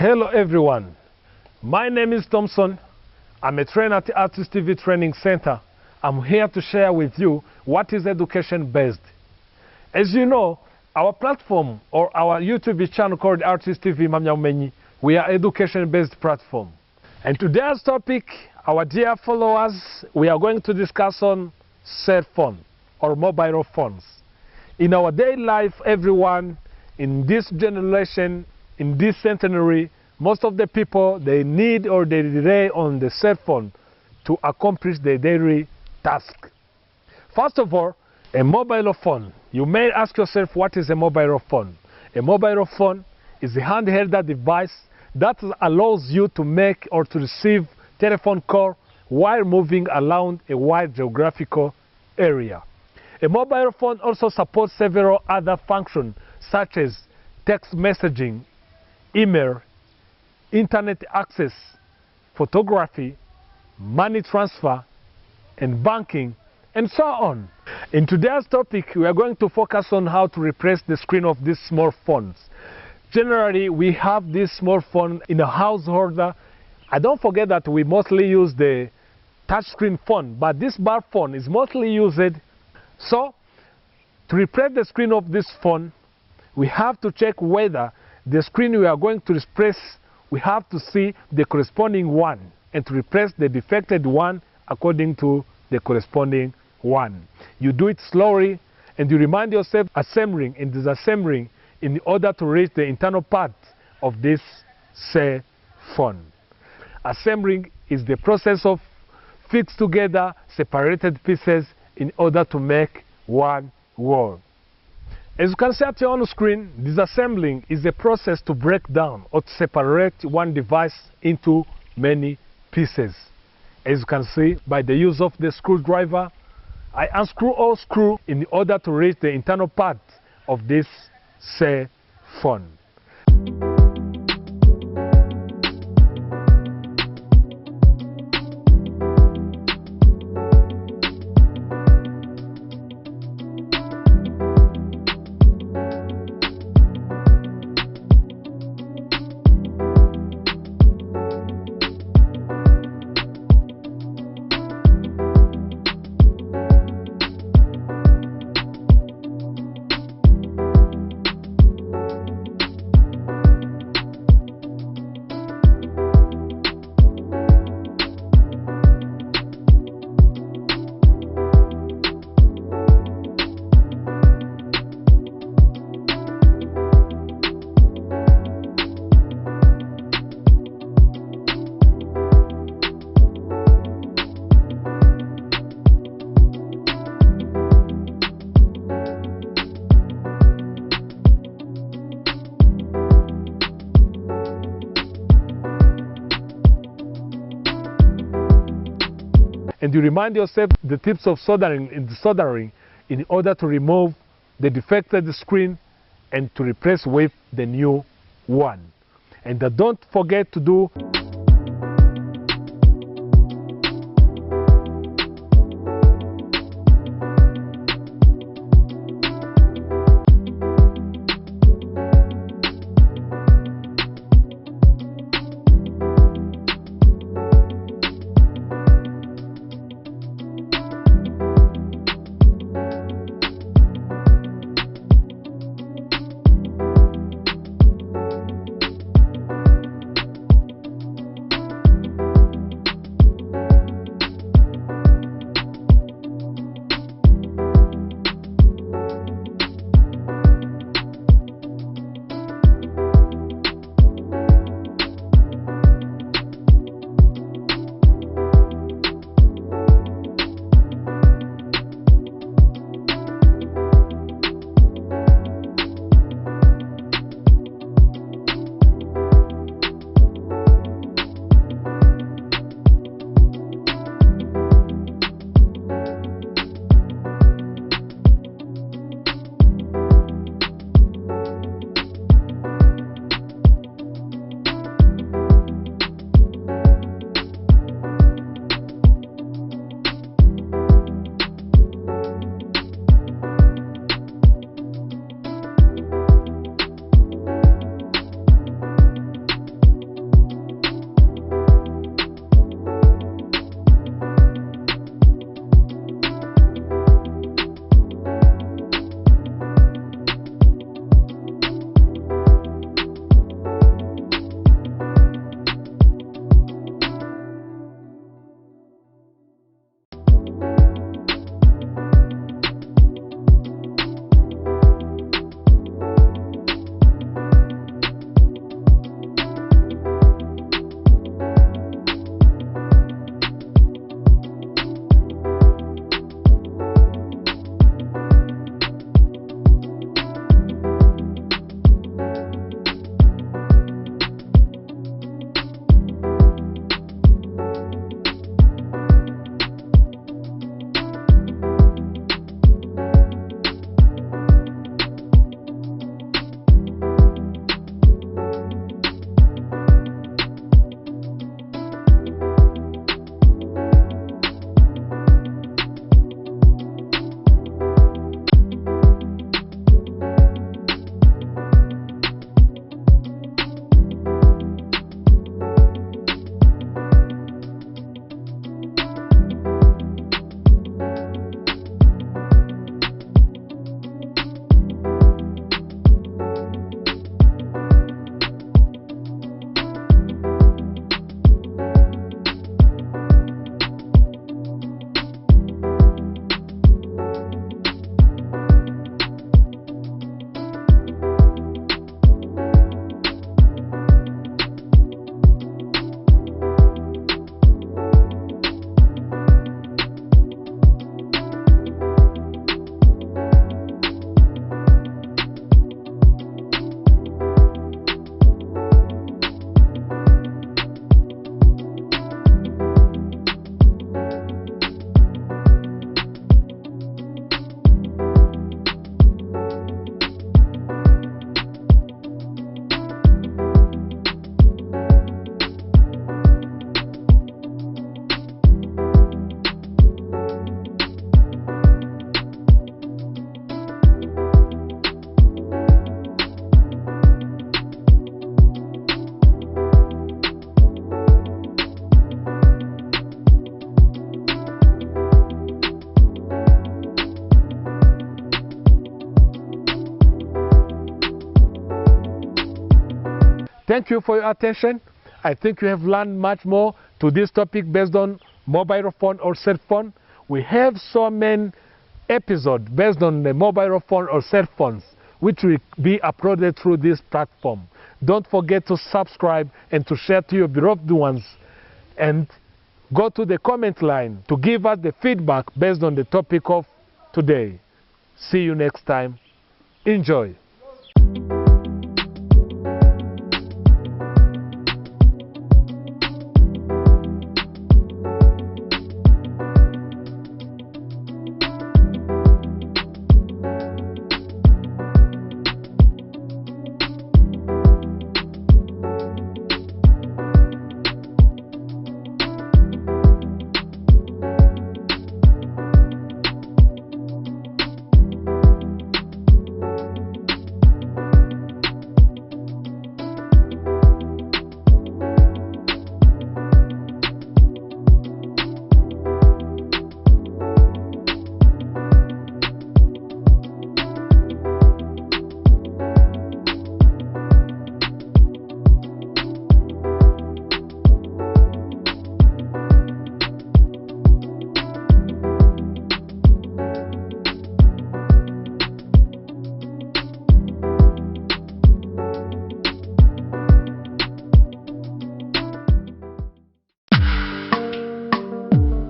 Hello everyone, my name is Thompson. I'm a trainer at the RTC Training Center. I'm here to share with you what is education based. As you know, our platform or our YouTube channel called RTC Mamyaumenyi, we are education based platform. And today's topic, our dear followers, we are going to discuss on cell phone or mobile phones. In our daily life, everyone in this generation, in this centenary, most of the people, they need or they rely on the cell phone to accomplish their daily task. First of all, a mobile phone. You may ask yourself, what is a mobile phone? A mobile phone is a handheld device that allows you to make or to receive telephone call while moving around a wide geographical area. A mobile phone also supports several other functions such as text messaging, email, internet access, photography, money transfer, and banking, and so on. In today's topic, we are going to focus on how to replace the screen of these small phones. Generally, we have this small phone in a household. And don't forget that we mostly use the touchscreen phone, but this bar phone is mostly used. So, to replace the screen of this phone, we have to check whether the screen we are going to replace, we have to see the corresponding one and to replace the defected one according to the corresponding one. You do it slowly and you remind yourself assembling and disassembling in order to reach the internal part of this cell phone. Assembling is the process of fixed together separated pieces in order to make one whole. As you can see at your own screen, disassembling is a process to break down or to separate one device into many pieces. As you can see, by the use of the screwdriver, I unscrew all screws in order to reach the internal part of this cell phone. And you remind yourself the tips of soldering in order to remove the defected screen and to replace with the new one. And don't forget to do Thank you for your attention. I think you have learned much more to this topic based on mobile phone or cell phone. We have so many episodes based on the mobile phone or cell phones, which will be uploaded through this platform. Don't forget to subscribe and to share to your beloved ones. And go to the comment line to give us the feedback based on the topic of today. See you next time. Enjoy.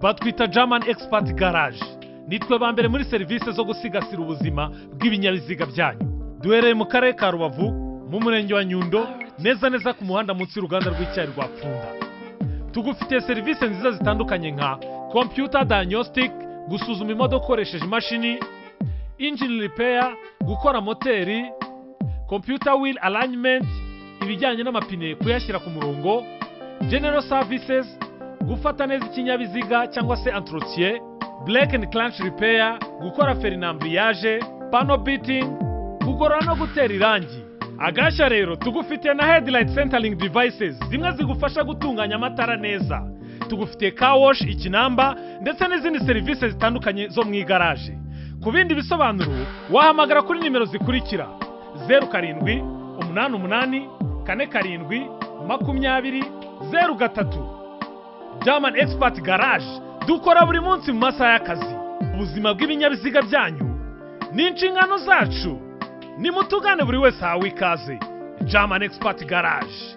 Batwita German Expert Garage. Nitwe bambere muri service zo gusigasira ubuzima bw'ibinyabiziga byanyu. Duhereye mu karere ka Rubavu, mu murenge wa Nyundo, neza ku muhanda munsi y'uruganda rw'icyayi rwa Pfunda. Tugufitiye service nziza zitandukanye nka computer diagnostic, gusuzuma imodoka ukoresheje imashini, engine repair, gukora moteri, computer wheel alignment, ibijyanye n'amapine kuyashyira ku murongo, general services, gufata neza ikinyabiziga cyangwa se entretien, brake and clutch repair, gukora ferinambriyage, panel beating, kugorora no gutera irangi. Agashya rero tugufitiye na headlight centering devices, zimwe zigufasha gutunganya amatara neza. Tugufitiye car wash ikinamba ndetse n'izindi service zitandukanye zo mu igaraje. Ku bindi bisobanuro wahamagara kuri nimero zikurikira: 07 88 47 20 German Expert Garage. Dukora buri munsi mu masaha y'akazi. Ubuzima bw'ibinyabiziga byanyu ni inshingano zacu. Nimutugane buri wese hawe ikaze. German Expert Garage.